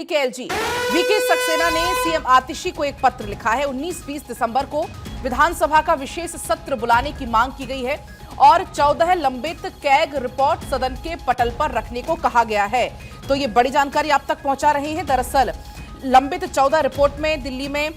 के LG VK Saxena ने CM आतिशी को एक पत्र लिखा है। 19-20 दिसंबर को विधानसभा का विशेष सत्र बुलाने की मांग की गई है और 14 लंबित कैग रिपोर्ट सदन के पटल पर रखने को कहा गया है। तो ये बड़ी जानकारी आप तक पहुंचा रहे हैं। दरअसल लंबित 14 रिपोर्ट में दिल्ली में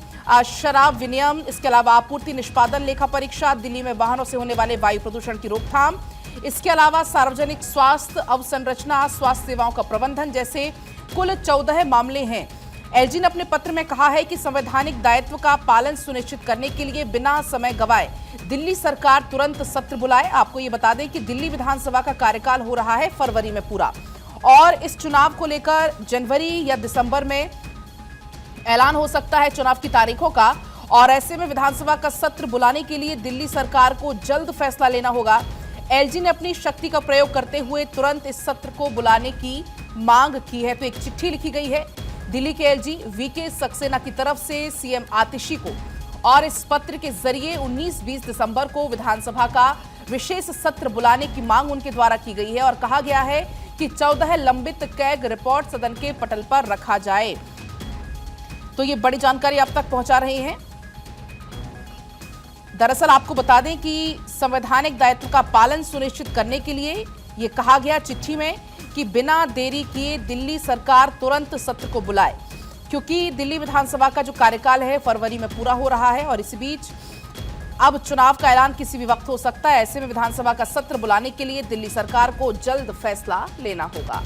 शराब विनियम, इसके अलावा आपूर्ति निष्पादन लेखा परीक्षा, दिल्ली में वाहनों से होने वाले वायु प्रदूषण की रोकथाम, इसके अलावा सार्वजनिक स्वास्थ्य अवसंरचना, स्वास्थ्य सेवाओं का प्रबंधन जैसे कुल 14 मामले हैं। एलजी ने अपने पत्र में कहा है कि संवैधानिक दायित्व का पालन सुनिश्चित करने के लिए बिना समय गवाए दिल्ली सरकार तुरंत सत्र बुलाए। आपको ये बता दें कि दिल्ली विधानसभा का कार्यकाल हो रहा है फरवरी में पूरा, और इस चुनाव को लेकर जनवरी या दिसंबर में ऐलान हो सकता है चुनाव की तारीखों का, और ऐसे में विधानसभा का सत्र बुलाने के लिए दिल्ली सरकार को जल्द फैसला लेना होगा। एलजी ने अपनी शक्ति का प्रयोग करते हुए तुरंत इस सत्र को बुलाने की मांग की है। तो एक चिट्ठी लिखी गई है दिल्ली के एलजी वीके सक्सेना की तरफ से सीएम आतिशी को, और इस पत्र के जरिए 19-20 दिसंबर को विधानसभा का विशेष सत्र बुलाने की मांग उनके द्वारा की गई है और कहा गया है कि 14 लंबित कैग रिपोर्ट सदन के पटल पर रखा जाए। तो ये बड़ी जानकारी आप तक पहुंचा रहे हैं। दरअसल आपको बता दें कि संवैधानिक दायित्व का पालन सुनिश्चित करने के लिए ये कहा गया चिट्ठी में कि बिना देरी किए दिल्ली सरकार तुरंत सत्र को बुलाए, क्योंकि दिल्ली विधानसभा का जो कार्यकाल है फरवरी में पूरा हो रहा है और इसी बीच अब चुनाव का ऐलान किसी भी वक्त हो सकता है। ऐसे में विधानसभा का सत्र बुलाने के लिए दिल्ली सरकार को जल्द फैसला लेना होगा।